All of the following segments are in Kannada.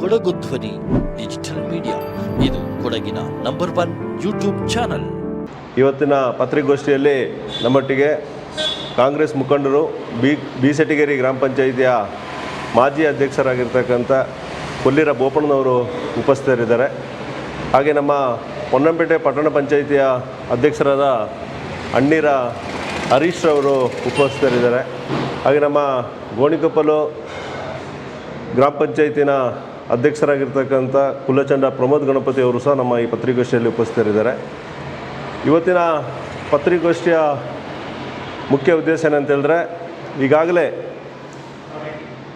ಕೊಡಗು ಧ್ವನಿ ಡಿಜಿಟಲ್ ಮೀಡಿಯಾ, ಇದು ಕೊಡಗಿನ ನಂಬರ್ 1 ಯೂಟ್ಯೂಬ್ ಚಾನಲ್. ಇವತ್ತಿನ ಪತ್ರಿಕಾಗೋಷ್ಠಿಯಲ್ಲಿ ನಮ್ಮೊಟ್ಟಿಗೆ ಕಾಂಗ್ರೆಸ್ ಮುಖಂಡರು ಬೀಸೆಟಿಗೇರಿ ಗ್ರಾಮ ಪಂಚಾಯಿತಿಯ ಮಾಜಿ ಅಧ್ಯಕ್ಷರಾಗಿರ್ತಕ್ಕಂಥ ಕೊಲ್ಲಿರ ಬೋಪಣ್ಣನವರು ಉಪಸ್ಥಿತರಿದ್ದಾರೆ. ಹಾಗೆ ನಮ್ಮ ಪೊನ್ನಂಪೇಟೆ ಪಟ್ಟಣ ಪಂಚಾಯಿತಿಯ ಅಧ್ಯಕ್ಷರಾದ ಅಣ್ಣೀರ ಹರೀಶ್ ಅವರು ಉಪಸ್ಥಿತರಿದ್ದಾರೆ. ಹಾಗೆ ನಮ್ಮ ಗೋಣಿಕೊಪ್ಪಲು ಗ್ರಾಮ ಪಂಚಾಯತಿನ ಅಧ್ಯಕ್ಷರಾಗಿರ್ತಕ್ಕಂಥ ಕುಲಚಂಡ ಪ್ರಮೋದ್ ಗಣಪತಿ ಅವರು ಸಹ ನಮ್ಮ ಈ ಪತ್ರಿಕಾಗೋಷ್ಠಿಯಲ್ಲಿ ಉಪಸ್ಥಿತರಿದ್ದಾರೆ. ಇವತ್ತಿನ ಪತ್ರಿಕಾಗೋಷ್ಠಿಯ ಮುಖ್ಯ ಉದ್ದೇಶ ಏನಂತ ಹೇಳಿದ್ರೆ, ಈಗಾಗಲೇ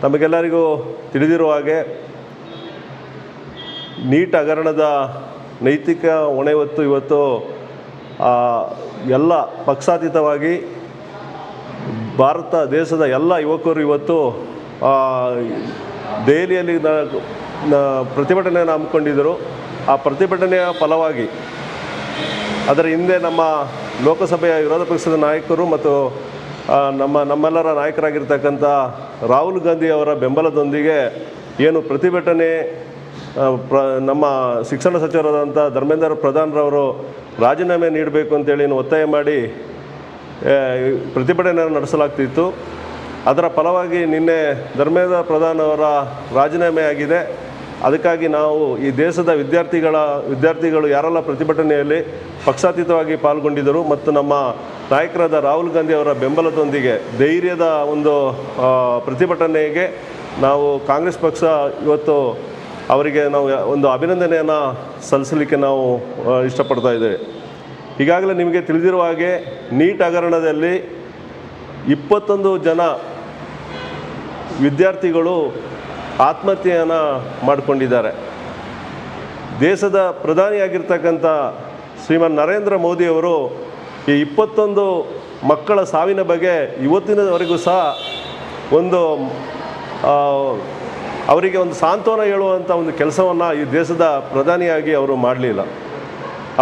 ತಮಗೆಲ್ಲರಿಗೂ ತಿಳಿದಿರುವ ಹಾಗೆ ನೀಟ್ ಹಗರಣದ ನೈತಿಕ ಹೊಣೆ ಹೊತ್ತು ಇವತ್ತು ಎಲ್ಲ ಪಕ್ಷಾತೀತವಾಗಿ ಭಾರತ ದೇಶದ ಎಲ್ಲ ಯುವಕರು ಇವತ್ತು ದೆಹಲಿಯಲ್ಲಿ ಪ್ರತಿಭಟನೆಯನ್ನು ಹಮ್ಮಿಕೊಂಡಿದ್ದರು. ಆ ಪ್ರತಿಭಟನೆಯ ಫಲವಾಗಿ ಅದರ ಹಿಂದೆ ನಮ್ಮ ಲೋಕಸಭೆಯ ವಿರೋಧ ಪಕ್ಷದ ನಾಯಕರು ಮತ್ತು ನಮ್ಮೆಲ್ಲರ ನಾಯಕರಾಗಿರ್ತಕ್ಕಂಥ ರಾಹುಲ್ ಗಾಂಧಿ ಅವರ ಬೆಂಬಲದೊಂದಿಗೆ ಏನು ಪ್ರತಿಭಟನೆ ನಮ್ಮ ಶಿಕ್ಷಣ ಸಚಿವರಾದಂಥ ಧರ್ಮೇಂದ್ರ ಪ್ರಧಾನ್ರವರು ರಾಜೀನಾಮೆ ನೀಡಬೇಕು ಅಂತೇಳಿ ಒತ್ತಾಯ ಮಾಡಿ ಪ್ರತಿಭಟನೆಯನ್ನು ನಡೆಸಲಾಗ್ತಿತ್ತು. ಅದರ ಫಲವಾಗಿ ನಿನ್ನೆ ಧರ್ಮೇಂದ್ರ ಪ್ರಧಾನ್ ಅವರ ರಾಜೀನಾಮೆ ಆಗಿದೆ. ಅದಕ್ಕಾಗಿ ನಾವು ಈ ದೇಶದ ವಿದ್ಯಾರ್ಥಿಗಳು ಯಾರೆಲ್ಲ ಪ್ರತಿಭಟನೆಯಲ್ಲಿ ಪಕ್ಷಾತೀತವಾಗಿ ಪಾಲ್ಗೊಂಡಿದ್ದರು ಮತ್ತು ನಮ್ಮ ನಾಯಕರಾದ ರಾಹುಲ್ ಗಾಂಧಿ ಅವರ ಬೆಂಬಲದೊಂದಿಗೆ ಧೈರ್ಯದ ಒಂದು ಪ್ರತಿಭಟನೆಗೆ ನಾವು ಕಾಂಗ್ರೆಸ್ ಪಕ್ಷ ಇವತ್ತು ಅವರಿಗೆ ನಾವು ಒಂದು ಅಭಿನಂದನೆಯನ್ನು ಸಲ್ಲಿಸಲಿಕ್ಕೆ ನಾವು ಇಷ್ಟಪಡ್ತಾ ಇದ್ದೇವೆ. ಈಗಾಗಲೇ ನಿಮಗೆ ತಿಳಿದಿರುವ ಹಾಗೆ ನೀಟ್ ಹಗರಣದಲ್ಲಿ 21 ಜನ ವಿದ್ಯಾರ್ಥಿಗಳು ಆತ್ಮಹತ್ಯೆಯನ್ನು ಮಾಡಿಕೊಂಡಿದ್ದಾರೆ. ದೇಶದ ಪ್ರಧಾನಿಯಾಗಿರ್ತಕ್ಕಂಥ ಶ್ರೀಮಾನ್ ನರೇಂದ್ರ ಮೋದಿಯವರು ಈ 21 ಮಕ್ಕಳ ಸಾವಿನ ಬಗ್ಗೆ ಇವತ್ತಿನವರೆಗೂ ಸಹ ಒಂದು ಅವರಿಗೆ ಒಂದು ಸಾಂತ್ವನ ಹೇಳುವಂಥ ಒಂದು ಕೆಲಸವನ್ನು ಈ ದೇಶದ ಪ್ರಧಾನಿಯಾಗಿ ಅವರು ಮಾಡಲಿಲ್ಲ.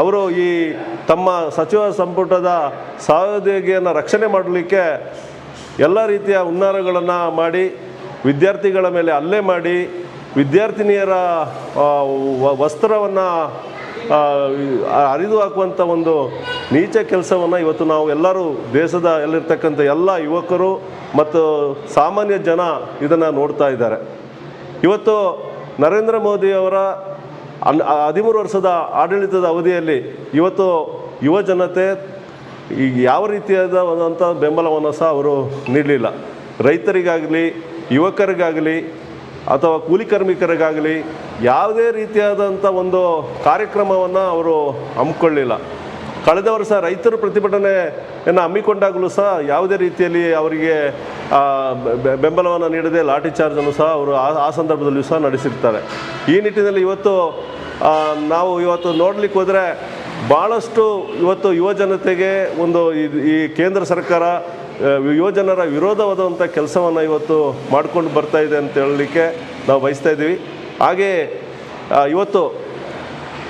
ಅವರು ಈ ತಮ್ಮ ಸಚಿವ ಸಂಪುಟದ ಸಹೋದ್ಯೋಗಿಯನ್ನು ರಕ್ಷಣೆ ಮಾಡಲಿಕ್ಕೆ ಎಲ್ಲ ರೀತಿಯ ಹುನ್ನಾರಗಳನ್ನು ಮಾಡಿ ವಿದ್ಯಾರ್ಥಿಗಳ ಮೇಲೆ ಹಲ್ಲೆ ಮಾಡಿ ವಿದ್ಯಾರ್ಥಿನಿಯರ ವಸ್ತ್ರವನ್ನು ಹರಿದು ಹಾಕುವಂಥ ಒಂದು ನೀಚ ಕೆಲಸವನ್ನು ಇವತ್ತು ನಾವು ಎಲ್ಲರೂ ಎಲ್ಲಿರ್ತಕ್ಕಂಥ ಎಲ್ಲ ಯುವಕರು ಮತ್ತು ಸಾಮಾನ್ಯ ಜನ ಇದನ್ನು ನೋಡ್ತಾ ಇದ್ದಾರೆ. ಇವತ್ತು ನರೇಂದ್ರ ಮೋದಿಯವರ 13 ವರ್ಷದ ಆಡಳಿತದ ಅವಧಿಯಲ್ಲಿ ಇವತ್ತು ಯುವ ಜನತೆ ಈಗ ಯಾವ ರೀತಿಯಾದಂಥ ಬೆಂಬಲವನ್ನು ಸಹ ಅವರು ನೀಡಲಿಲ್ಲ. ರೈತರಿಗಾಗಲಿ, ಯುವಕರಿಗಾಗಲಿ ಅಥವಾ ಕೂಲಿ ಕಾರ್ಮಿಕರಿಗಾಗಲಿ ಯಾವುದೇ ರೀತಿಯಾದಂಥ ಒಂದು ಕಾರ್ಯಕ್ರಮವನ್ನು ಅವರು ಹಮ್ಮಿಕೊಳ್ಳಲಿಲ್ಲ. ಕಳೆದ ವರ್ಷ ರೈತರು ಪ್ರತಿಭಟನೆಯನ್ನು ಹಮ್ಮಿಕೊಂಡಾಗಲೂ ಸಹ ಯಾವುದೇ ರೀತಿಯಲ್ಲಿ ಅವರಿಗೆ ಬೆಂಬಲವನ್ನು ನೀಡದೆ ಲಾಠಿ ಚಾರ್ಜನ್ನು ಸಹ ಅವರು ಆ ಸಂದರ್ಭದಲ್ಲಿಯೂ ಸಹ ನಡೆಸಿರ್ತಾರೆ. ಈ ನಿಟ್ಟಿನಲ್ಲಿ ನಾವು ಇವತ್ತು ನೋಡಲಿಕ್ಕೆ ಹೋದರೆ ಭಾಳಷ್ಟು ಇವತ್ತು ಯುವ ಜನತೆಗೆ ಒಂದು ಈ ಕೇಂದ್ರ ಸರ್ಕಾರ ಯುವಜನರ ವಿರೋಧವಾದಂಥ ಕೆಲಸವನ್ನು ಇವತ್ತು ಮಾಡಿಕೊಂಡು ಬರ್ತಾ ಇದೆ ಅಂತ ಹೇಳಲಿಕ್ಕೆ ನಾವು ಬಯಸ್ತಾ ಇದ್ದೀವಿ. ಹಾಗೆ ಇವತ್ತು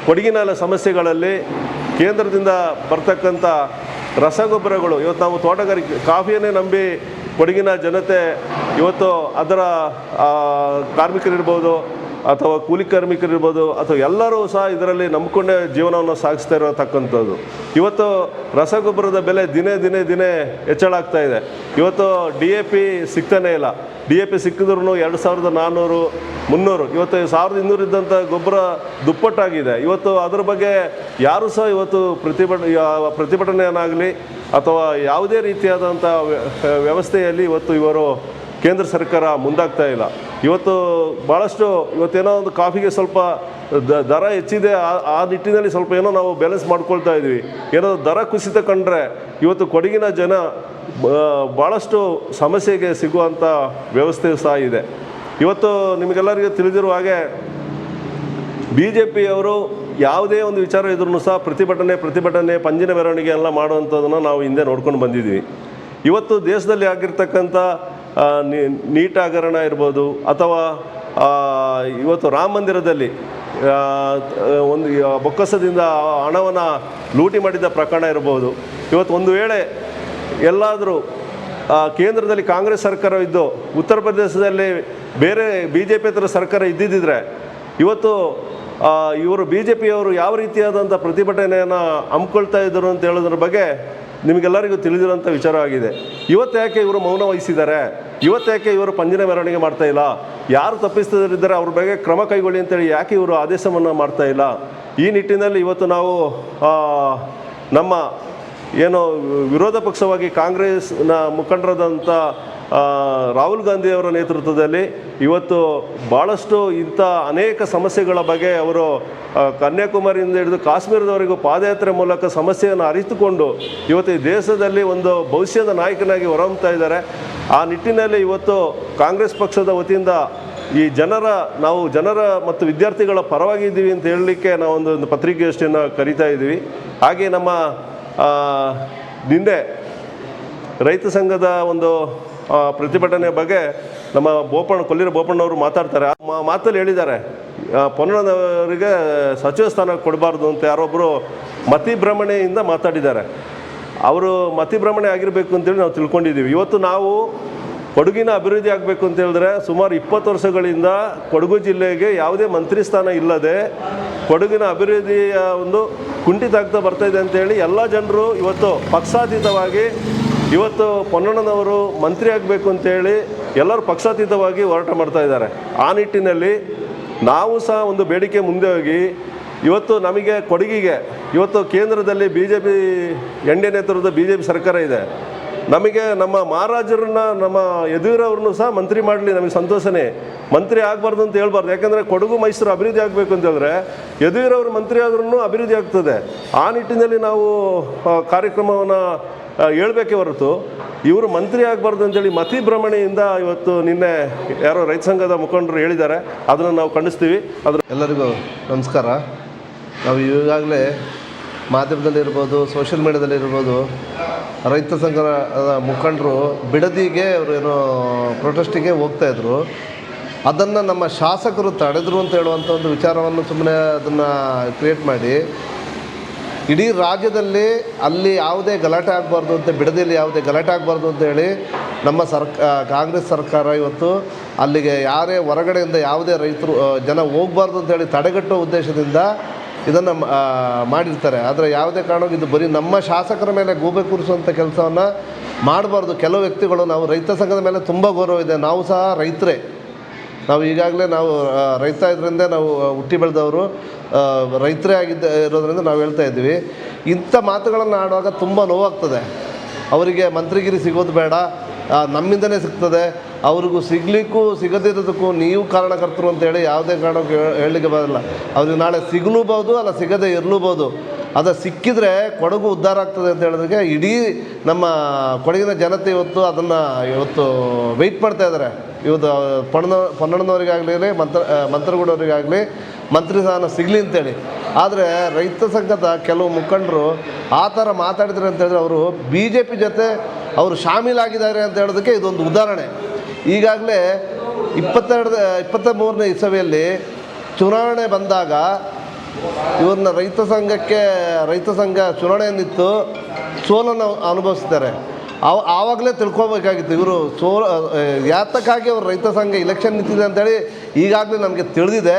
ಕೊಡಗಿನ ಸಮಸ್ಯೆಗಳಲ್ಲಿ ಕೇಂದ್ರದಿಂದ ಬರ್ತಕ್ಕಂಥ ರಸಗೊಬ್ಬರಗಳು ಇವತ್ತು ನಾವು ತೋಟಗಾರಿಕೆ ಕಾಫಿಯನ್ನೇ ನಂಬಿ ಕೊಡಗಿನ ಜನತೆ ಇವತ್ತು ಅದರ ಕಾರ್ಮಿಕರಿರ್ಬೋದು ಅಥವಾ ಕೂಲಿ ಕಾರ್ಮಿಕರಿರ್ಬೋದು ಅಥವಾ ಎಲ್ಲರೂ ಸಹ ಇದರಲ್ಲಿ ನಂಬಿಕೊಂಡೇ ಜೀವನವನ್ನು ಸಾಗಿಸ್ತಾ ಇರತಕ್ಕಂಥದ್ದು. ಇವತ್ತು ರಸಗೊಬ್ಬರದ ಬೆಲೆ ದಿನೇ ಹೆಚ್ಚಳ ಆಗ್ತಾ ಇದೆ. ಇವತ್ತು DAP ಸಿಗ್ತಾನೇ ಇಲ್ಲ. DAP ಸಿಕ್ಕಿದ್ರೂ 2400, 300, ಇವತ್ತು 1200 ಇದ್ದಂಥ ಗೊಬ್ಬರ ದುಪ್ಪಟ್ಟಾಗಿದೆ. ಇವತ್ತು ಅದರ ಬಗ್ಗೆ ಯಾರೂ ಸಹ ಇವತ್ತು ಪ್ರತಿಭಟನೆಯನ್ನಾಗಲಿ ಅಥವಾ ಯಾವುದೇ ರೀತಿಯಾದಂಥ ವ್ಯವಸ್ಥೆಯಲ್ಲಿ ಇವರು ಕೇಂದ್ರ ಸರ್ಕಾರ ಮುಂದಾಗ್ತಾ ಇಲ್ಲ. ಇವತ್ತು ಭಾಳಷ್ಟು ಇವತ್ತೇನೋ ಒಂದು ಕಾಫಿಗೆ ಸ್ವಲ್ಪ ದರ ಹೆಚ್ಚಿದೆ, ಆ ನಿಟ್ಟಿನಲ್ಲಿ ಸ್ವಲ್ಪ ಏನೋ ನಾವು ಬ್ಯಾಲೆನ್ಸ್ ಮಾಡ್ಕೊಳ್ತಾ ಇದ್ವಿ. ಏನೋ ದರ ಕುಸಿತ ಕಂಡ್ರೆ ಇವತ್ತು ಕೊಡಗಿನ ಜನ ಭಾಳಷ್ಟು ಸಮಸ್ಯೆಗೆ ಸಿಗುವಂಥ ವ್ಯವಸ್ಥೆ ಸಹ ಇದೆ. ಇವತ್ತು ನಿಮಗೆಲ್ಲರಿಗೂ ತಿಳಿದಿರುವ ಹಾಗೆ BJPಯವರು ಯಾವುದೇ ಒಂದು ವಿಚಾರ ಇದ್ರೂ ಸಹ ಪ್ರತಿಭಟನೆ ಪಂಜಿನ ಮೆರವಣಿಗೆ ಎಲ್ಲ ಮಾಡುವಂಥದ್ದನ್ನು ನಾವು ಹಿಂದೆ ನೋಡ್ಕೊಂಡು ಬಂದಿದ್ವಿ. ಇವತ್ತು ದೇಶದಲ್ಲಿ ಆಗಿರ್ತಕ್ಕಂಥ ನೀಟ್ ಹಗರಣ ಇರ್ಬೋದು ಅಥವಾ ಇವತ್ತು ರಾಮ ಮಂದಿರದಲ್ಲಿ ಒಂದು ಬೊಕ್ಕಸದಿಂದ ಹಣವನ್ನು ಲೂಟಿ ಮಾಡಿದ ಪ್ರಕರಣ ಇರ್ಬೋದು. ಇವತ್ತು ಒಂದು ವೇಳೆ ಎಲ್ಲಾದರೂ ಕೇಂದ್ರದಲ್ಲಿ ಕಾಂಗ್ರೆಸ್ ಸರ್ಕಾರ ಇದ್ದು ಉತ್ತರ ಪ್ರದೇಶದಲ್ಲಿ ಬೇರೆ BJP ಸರ್ಕಾರ ಇದ್ದಿದ್ದರೆ ಇವತ್ತು ಇವರು BJPಯವರು ಯಾವ ರೀತಿಯಾದಂಥ ಪ್ರತಿಭಟನೆಯನ್ನು ಹಮ್ಮಿಕೊಳ್ತಾ ಇದ್ದರು ಅಂತ ಹೇಳೋದ್ರ ಬಗ್ಗೆ ನಿಮಗೆಲ್ಲರಿಗೂ ತಿಳಿದಿರೋಂಥ ವಿಚಾರವಾಗಿದೆ. ಇವತ್ತು ಯಾಕೆ ಇವರು ಮೌನ ವಹಿಸಿದ್ದಾರೆ, ಇವತ್ತು ಯಾಕೆ ಇವರು ಪಂಜಿನ ಮೆರವಣಿಗೆ ಮಾಡ್ತಾ ಇಲ್ಲ, ಯಾರು ತಪ್ಪಿಸ್ತಿದ್ದಾರೆ ಅವ್ರ ಬಗ್ಗೆ ಕ್ರಮ ಕೈಗೊಳ್ಳಿ ಅಂತೇಳಿ ಯಾಕೆ ಇವರು ಆದೇಶವನ್ನು ಮಾಡ್ತಾ ಇಲ್ಲ. ಈ ನಿಟ್ಟಿನಲ್ಲಿ ಇವತ್ತು ನಾವು ನಮ್ಮ ಏನು ವಿರೋಧ ಪಕ್ಷವಾಗಿ ಕಾಂಗ್ರೆಸ್ನ ಮುಖಂಡರಾದಂಥ ರಾಹುಲ್ ಗಾಂಧಿಯವರ ನೇತೃತ್ವದಲ್ಲಿ ಇವತ್ತು ಭಾಳಷ್ಟು ಇಂಥ ಅನೇಕ ಸಮಸ್ಯೆಗಳ ಬಗ್ಗೆ ಅವರು ಕನ್ಯಾಕುಮಾರಿಯಿಂದ ಹಿಡಿದು ಕಾಶ್ಮೀರದವರೆಗೂ ಪಾದಯಾತ್ರೆ ಮೂಲಕ ಸಮಸ್ಯೆಯನ್ನು ಅರಿತುಕೊಂಡು ಇವತ್ತು ಈ ದೇಶದಲ್ಲಿ ಒಂದು ಭವಿಷ್ಯದ ನಾಯಕನಾಗಿ ಹೊರಹೊಮ್ತಾ ಇದ್ದಾರೆ. ಆ ನಿಟ್ಟಿನಲ್ಲಿ ಇವತ್ತು ಕಾಂಗ್ರೆಸ್ ಪಕ್ಷದ ವತಿಯಿಂದ ಈ ನಾವು ಜನರ ಮತ್ತು ವಿದ್ಯಾರ್ಥಿಗಳ ಪರವಾಗಿದ್ದೀವಿ ಅಂತ ಹೇಳಲಿಕ್ಕೆ ನಾವು ಒಂದು ಪತ್ರಿಕೆಯಷ್ಟನ್ನು ಕರಿತಾ ಇದ್ದೀವಿ. ಹಾಗೆ ನಮ್ಮ ನಿನ್ನೆ ರೈತ ಸಂಘದ ಒಂದು ಪ್ರತಿಭಟನೆ ಬಗ್ಗೆ ನಮ್ಮ ಕೊಲ್ಲಿರ ಬೋಪಣ್ಣವರು ಮಾತಾಡ್ತಾರೆ. ಮಾತಲ್ಲಿ ಹೇಳಿದ್ದಾರೆ, ಪೊನ್ನಣ್ಣನವರಿಗೆ ಸಚಿವ ಸ್ಥಾನ ಕೊಡಬಾರ್ದು ಅಂತ ಯಾರೊಬ್ಬರು ಮತಿಭ್ರಮಣೆಯಿಂದ ಮಾತಾಡಿದ್ದಾರೆ. ಅವರು ಮತಿಭ್ರಮಣೆ ಆಗಿರಬೇಕು ಅಂತೇಳಿ ನಾವು ತಿಳ್ಕೊಂಡಿದ್ದೀವಿ. ಇವತ್ತು ನಾವು ಕೊಡಗಿನ ಅಭಿವೃದ್ಧಿ ಆಗಬೇಕು ಅಂತ ಹೇಳಿದ್ರೆ ಸುಮಾರು 20 ವರ್ಷಗಳಿಂದ ಕೊಡಗು ಜಿಲ್ಲೆಗೆ ಯಾವುದೇ ಮಂತ್ರಿ ಸ್ಥಾನ ಇಲ್ಲದೆ ಕೊಡಗಿನ ಅಭಿವೃದ್ಧಿಯ ಒಂದು ಕುಂಠಿತ ಆಗ್ತಾ ಬರ್ತಾಯಿದೆ ಅಂತೇಳಿ ಎಲ್ಲ ಜನರು ಇವತ್ತು ಪಕ್ಷಾತೀತವಾಗಿ ಇವತ್ತು ಪೊನ್ನಣ್ಣನವರು ಮಂತ್ರಿ ಆಗಬೇಕು ಅಂತೇಳಿ ಎಲ್ಲರೂ ಪಕ್ಷಾತೀತವಾಗಿ ಹೋರಾಟ ಮಾಡ್ತಾ ಇದ್ದಾರೆ. ಆ ನಿಟ್ಟಿನಲ್ಲಿ ನಾವು ಸಹ ಒಂದು ಬೇಡಿಕೆ ಮುಂದೆ ಹೋಗಿ ಇವತ್ತು ನಮಗೆ ಕೊಡಗಿಗೆ ಇವತ್ತು ಕೇಂದ್ರದಲ್ಲಿ NDA ನೇತೃತ್ವದ BJP ಸರ್ಕಾರ ಇದೆ. ನಮಗೆ ನಮ್ಮ ಮಹಾರಾಜರನ್ನ ನಮ್ಮ ಯದುವೀರವ್ರನ್ನೂ ಸಹ ಮಂತ್ರಿ ಮಾಡಲಿ, ನಮಗೆ ಸಂತೋಷನೇ. ಮಂತ್ರಿ ಆಗಬಾರ್ದು ಅಂತ ಹೇಳ್ಬಾರ್ದು. ಯಾಕಂದರೆ ಕೊಡಗು ಮೈಸೂರು ಅಭಿವೃದ್ಧಿ ಆಗಬೇಕು ಅಂತ ಹೇಳಿದ್ರೆ ಯದುವೀರವರು ಮಂತ್ರಿ ಆದ್ರೂ ಅಭಿವೃದ್ಧಿ ಆಗ್ತದೆ. ಆ ನಿಟ್ಟಿನಲ್ಲಿ ನಾವು ಕಾರ್ಯಕ್ರಮವನ್ನು ಹೇಳಬೇಕೇ ಹೊರತು ಇವರು ಮಂತ್ರಿ ಆಗಬಾರ್ದು ಅಂತೇಳಿ ಮತಿಭ್ರಮಣೆಯಿಂದ ಇವತ್ತು ನಿನ್ನೆ ಯಾರೋ ರೈತ ಸಂಘದ ಮುಖಂಡರು ಹೇಳಿದ್ದಾರೆ. ಅದನ್ನು ನಾವು ಖಂಡಿಸ್ತೀವಿ. ಎಲ್ಲರಿಗೂ ನಮಸ್ಕಾರ. ನಾವು ಈಗಾಗಲೇ ಮಾಧ್ಯಮದಲ್ಲಿರ್ಬೋದು, ಸೋಷಿಯಲ್ ಮೀಡಿಯಾದಲ್ಲಿರ್ಬೋದು, ರೈತ ಸಂಘದ ಮುಖಂಡರು ಬಿಡದಿಗೆ ಅವರು ಏನೋ ಪ್ರೊಟೆಸ್ಟಿಗೆ ಹೋಗ್ತಾಯಿದ್ರು. ಅದನ್ನು ನಮ್ಮ ಶಾಸಕರು ತಡೆದರು ಅಂತ ಹೇಳುವಂಥ ಒಂದು ವಿಚಾರವನ್ನು ಸುಮ್ಮನೆ ಅದನ್ನು ಕ್ರಿಯೇಟ್ ಮಾಡಿ ಇಡೀ ರಾಜ್ಯದಲ್ಲಿ ಅಲ್ಲಿ ಯಾವುದೇ ಗಲಾಟೆ ಆಗಬಾರ್ದು ಅಂತ, ಬಿಡದಿಯಲ್ಲಿ ಯಾವುದೇ ಗಲಾಟೆ ಆಗಬಾರ್ದು ಅಂತೇಳಿ ನಮ್ಮ ಕಾಂಗ್ರೆಸ್ ಸರ್ಕಾರ ಇವತ್ತು ಅಲ್ಲಿಗೆ ಯಾರೇ ಹೊರಗಡೆಯಿಂದ ಯಾವುದೇ ರೈತರು ಜನ ಹೋಗಬಾರ್ದು ಅಂತೇಳಿ ತಡೆಗಟ್ಟುವ ಉದ್ದೇಶದಿಂದ ಇದನ್ನು ಮಾಡಿರ್ತಾರೆ. ಆದರೆ ಯಾವುದೇ ಕಾರಣಕ್ಕೂ ಇದು ಬರೀ ನಮ್ಮ ಶಾಸಕರ ಮೇಲೆ ಗೂಬೆ ಕೂರಿಸುವಂಥ ಕೆಲಸವನ್ನು ಮಾಡಬಾರ್ದು. ಕೆಲವು ವ್ಯಕ್ತಿಗಳು, ನಾವು ರೈತ ಸಂಘದ ಮೇಲೆ ತುಂಬ ಗೌರವ ಇದೆ, ನಾವು ಸಹ ರೈತರೇ, ನಾವು ಈಗಾಗಲೇ ನಾವು ರೈತ ಇದರಿಂದ ನಾವು ಹುಟ್ಟಿ ಬೆಳೆದವರು ರೈತರೇ ಇರೋದ್ರಿಂದ ನಾವು ಹೇಳ್ತಾ ಇದ್ದೀವಿ. ಇಂಥ ಮಾತುಗಳನ್ನು ಆಡುವಾಗ ತುಂಬ ನೋವಾಗ್ತದೆ. ಅವರಿಗೆ ಮಂತ್ರಿಗಿರಿ ಸಿಗೋದು ಬೇಡ, ನಮ್ಮಿಂದನೇ ಸಿಗ್ತದೆ, ಅವ್ರಿಗೂ ಸಿಗಲಿಕ್ಕೂ ಸಿಗದಿರೋದಕ್ಕೂ ನೀವು ಕಾರಣಕರ್ತರು ಅಂತೇಳಿ ಯಾವುದೇ ಕಾರಣಕ್ಕೂ ಹೇಳಲಿಕ್ಕೆ ಬರೋಲ್ಲ. ಅವ್ರಿಗೆ ನಾಳೆ ಸಿಗಲೂಬೋದು, ಅಲ್ಲ ಸಿಗದೇ ಇರಲೂಬೋದು. ಅದು ಸಿಕ್ಕಿದರೆ ಕೊಡಗು ಉದ್ಧಾರ ಆಗ್ತದೆ ಅಂತ ಹೇಳಿದ್ರೆ ಇಡೀ ನಮ್ಮ ಕೊಡಗಿನ ಜನತೆ ಇವತ್ತು ವೆಯ್ಟ್ ಮಾಡ್ತಾಯಿದ್ದಾರೆ. ಇವತ್ತು ಪೊನ್ನಣ್ಣನವರಿಗಾಗಲಿ ಮಂತ್ರಗೂಡವರಿಗಾಗಲಿ ಮಂತ್ರಿ ಸ್ಥಾನ ಸಿಗಲಿ ಅಂತೇಳಿ. ಆದರೆ ರೈತ ಸಂಘದ ಕೆಲವು ಮುಖಂಡರು ಆ ಥರ ಮಾತಾಡಿದ್ರು ಅಂತ ಹೇಳಿದ್ರೆ ಅವರು BJP ಜೊತೆ ಅವರು ಶಾಮೀಲಾಗಿದ್ದಾರೆ ಅಂತ ಹೇಳೋದಕ್ಕೆ ಇದೊಂದು ಉದಾಹರಣೆ. ಈಗಾಗಲೇ 23ನೇ ಇಸವಿಯಲ್ಲಿ ಚುನಾವಣೆ ಬಂದಾಗ ಇವ್ರನ್ನ ರೈತ ಸಂಘ ಚುನಾವಣೆಯನ್ನಿತ್ತು ಸೋಲನ್ನು ಅನುಭವಿಸ್ತಾರೆ. ಆವಾಗಲೇ ತಿಳ್ಕೊಬೇಕಾಗಿತ್ತು ಇವರು ಯಾತಕ್ಕಾಗಿ ಅವರು ರೈತ ಸಂಘ ಇಲೆಕ್ಷನ್ ನಿಂತಿದೆ ಅಂತೇಳಿ ಈಗಾಗಲೇ ನಮಗೆ ತಿಳಿದಿದೆ.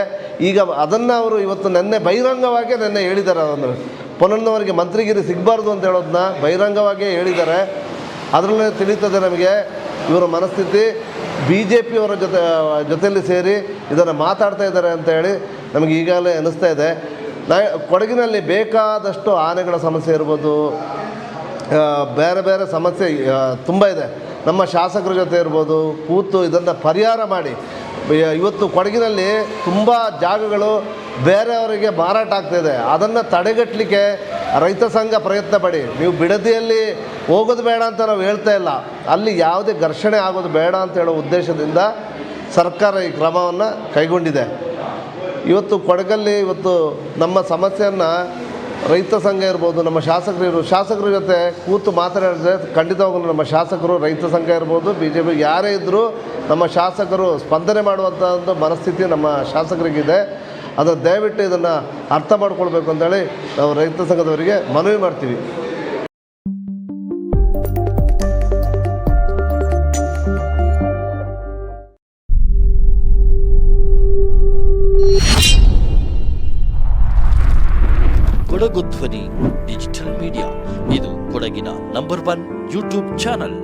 ಈಗ ಅದನ್ನು ಅವರು ಇವತ್ತು ಬಹಿರಂಗವಾಗಿ ಹೇಳಿದ್ದಾರೆ. ಅದನ್ನು ಪೊನ್ನಣ್ಣನವರಿಗೆ ಮಂತ್ರಿಗಿರಿ ಸಿಗಬಾರ್ದು ಅಂತ ಹೇಳೋದನ್ನ ಬಹಿರಂಗವಾಗಿಯೇ ಹೇಳಿದ್ದಾರೆ. ಅದರಲ್ಲೇ ತಿಳಿತದೆ ನಮಗೆ ಇವರ ಮನಸ್ಥಿತಿ. BJPಯವರ ಜೊತೆಯಲ್ಲಿ ಸೇರಿ ಇದನ್ನು ಮಾತಾಡ್ತಾ ಇದ್ದಾರೆ ಅಂತ ಹೇಳಿ ನಮಗೆ ಈಗಾಗಲೇ ಅನ್ನಿಸ್ತಾ ಇದೆ. ಕೊಡಗಿನಲ್ಲಿ ಬೇಕಾದಷ್ಟು ಆನೆಗಳ ಸಮಸ್ಯೆ ಇರ್ಬೋದು, ಬೇರೆ ಬೇರೆ ಸಮಸ್ಯೆ ತುಂಬ ಇದೆ. ನಮ್ಮ ಶಾಸಕರ ಜೊತೆ ಇರ್ಬೋದು ಕೂತು ಇದನ್ನು ಪರಿಹಾರ ಮಾಡಿ. ಇವತ್ತು ಕೊಡಗಿನಲ್ಲಿ ತುಂಬ ಜಾಗಗಳು ಬೇರೆಯವರಿಗೆ ಮಾರಾಟ ಆಗ್ತಾಯಿದೆ. ಅದನ್ನು ತಡೆಗಟ್ಟಲಿಕ್ಕೆ ರೈತ ಸಂಘ ಪ್ರಯತ್ನ ಪಡಿ. ನೀವು ಬಿಡದಿಯಲ್ಲಿ ಹೋಗೋದು ಬೇಡ ಅಂತ ನಾವು ಹೇಳ್ತಾ ಇಲ್ಲ, ಅಲ್ಲಿ ಯಾವುದೇ ಘರ್ಷಣೆ ಆಗೋದು ಬೇಡ ಅಂತ ಹೇಳೋ ಉದ್ದೇಶದಿಂದ ಸರ್ಕಾರ ಈ ಕ್ರಮವನ್ನು ಕೈಗೊಂಡಿದೆ. ಇವತ್ತು ಕೊಡಗಲ್ಲಿ ನಮ್ಮ ಸಮಸ್ಯೆಯನ್ನು ರೈತ ಸಂಘ ಇರ್ಬೋದು, ನಮ್ಮ ಶಾಸಕರ ಜೊತೆ ಕೂತು ಮಾತನಾಡಿದ್ರೆ ಖಂಡಿತವಾಗಲೂ ನಮ್ಮ ಶಾಸಕರು, ರೈತ ಸಂಘ ಇರ್ಬೋದು, BJP ಯಾರೇ ಇದ್ದರೂ ನಮ್ಮ ಶಾಸಕರು ಸ್ಪಂದನೆ ಮಾಡುವಂಥ ಒಂದು ಮನಸ್ಥಿತಿ ನಮ್ಮ ಶಾಸಕರಿಗಿದೆ. ಅದರ ದಯವಿಟ್ಟು ಇದನ್ನು ಅರ್ಥ ಮಾಡ್ಕೊಳ್ಬೇಕು ಅಂತೇಳಿ ನಾವು ರೈತ ಸಂಘದವರಿಗೆ ಮನವಿ ಮಾಡ್ತೀವಿ. ಕೊಡಗು ಧ್ವನಿ ಡಿಜಿಟಲ್ ಮೀಡಿಯಾ ಇದು ಕೊಡಗಿನ ನಂಬರ್ 1 ಯೂಟ್ಯೂಬ್ ಚಾನಲ್.